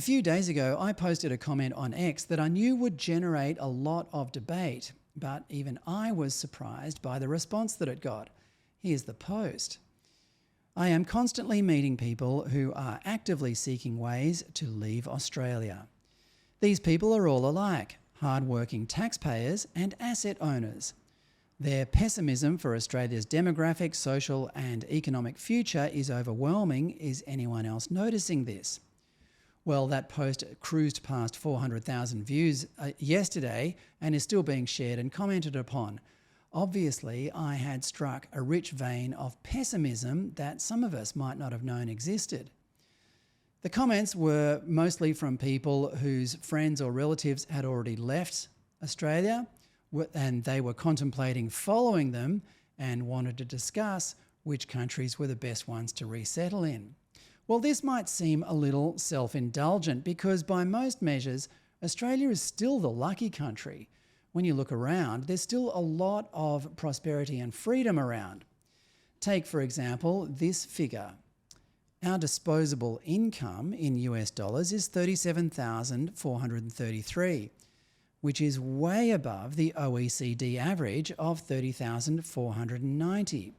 A few days ago, I posted a comment on X that I knew would generate a lot of debate, but even I was surprised by the response that it got. Here's the post. I am constantly meeting people who are actively seeking ways to leave Australia. These people are all alike, hard-working taxpayers and asset owners. Their pessimism for Australia's demographic, social and economic future is overwhelming. Is anyone else noticing this? Well, that post cruised past 400,000 views yesterday and is still being shared and commented upon. Obviously, I had struck a rich vein of pessimism that some of us might not have known existed. The comments were mostly from people whose friends or relatives had already left Australia and they were contemplating following them and wanted to discuss which countries were the best ones to resettle in. Well, this might seem a little self-indulgent because by most measures, Australia is still the lucky country. When you look around, there's still a lot of prosperity and freedom around. Take, for example, this figure. Our disposable income in US dollars is $37,433, which is way above the OECD average of $30,490.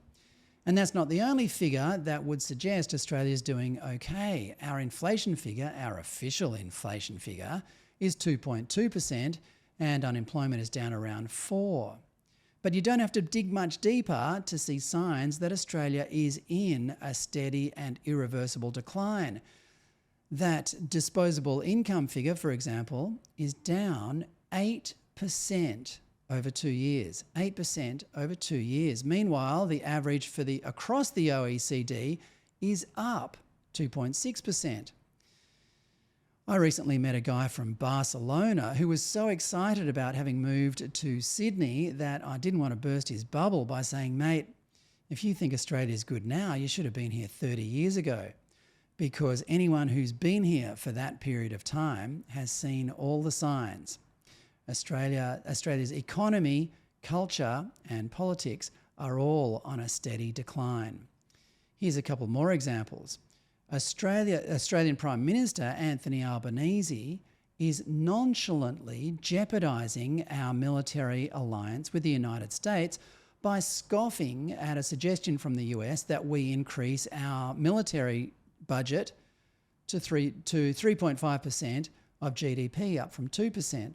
And that's not the only figure that would suggest Australia's doing okay. Our inflation figure, our official inflation figure, is 2.2% and unemployment is down around 4%. But you don't have to dig much deeper to see signs that Australia is in a steady and irreversible decline. That disposable income figure, for example, is down 8% over 2 years. 8% over 2 years. Meanwhile, the average for across the OECD is up 2.6%. I recently met a guy from Barcelona who was so excited about having moved to Sydney that I didn't want to burst his bubble by saying, mate, if you think Australia's good now, you should have been here 30 years ago. Because anyone who's been here for that period of time has seen all the signs. Australia's economy, culture and politics are all on a steady decline. Here's a couple more examples. Australian Prime Minister Anthony Albanese is nonchalantly jeopardising our military alliance with the United States by scoffing at a suggestion from the US that we increase our military budget to 3.5% of GDP, up from 2%.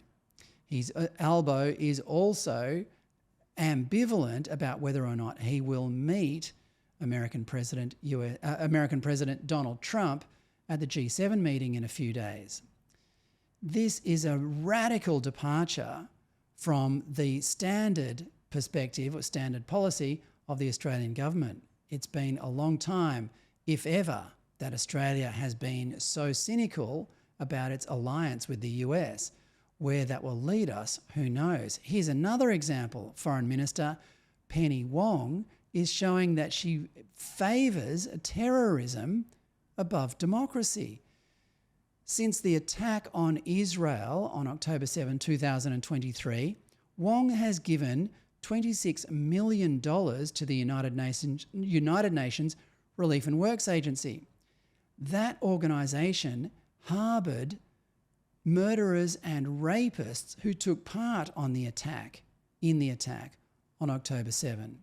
Albo is also ambivalent about whether or not he will meet American President Donald Trump at the G7 meeting in a few days. This is a radical departure from the standard perspective or standard policy of the Australian government. It's been a long time, if ever, that Australia has been so cynical about its alliance with the US. Where that will lead us, who knows? Here's another example. Foreign Minister Penny Wong is showing that she favours terrorism above democracy. Since the attack on Israel on October 7, 2023, Wong has given $26 million to the United Nations Relief and Works Agency. That organisation harboured murderers and rapists who took part in the attack on October 7.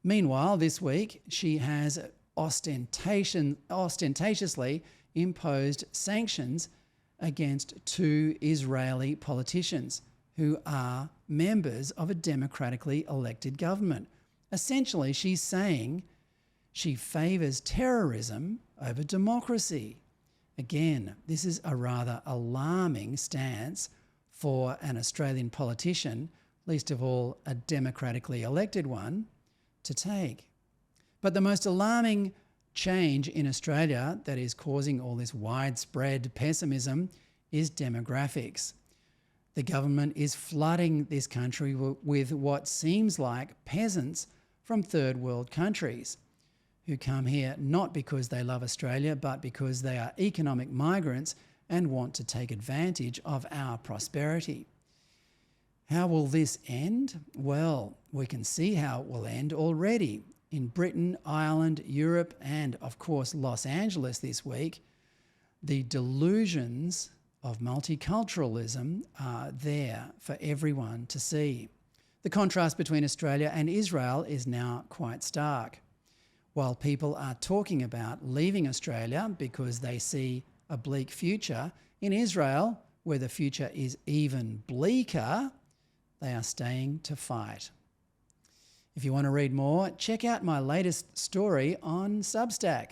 Meanwhile, this week, she has ostentatiously imposed sanctions against 2 Israeli politicians who are members of a democratically elected government. Essentially, she's saying she favours terrorism over democracy. Again, this is a rather alarming stance for an Australian politician, least of all a democratically elected one, to take. But the most alarming change in Australia that is causing all this widespread pessimism is demographics. The government is flooding this country with what seems like peasants from third world countries who come here not because they love Australia, but because they are economic migrants and want to take advantage of our prosperity. How will this end? Well, we can see how it will end already. In Britain, Ireland, Europe, and of course Los Angeles this week, The delusions of multiculturalism are there for everyone to see. The contrast between Australia and Israel is now quite stark. While people are talking about leaving Australia because they see a bleak future, in Israel, where the future is even bleaker, they are staying to fight. If you want to read more, check out my latest story on Substack.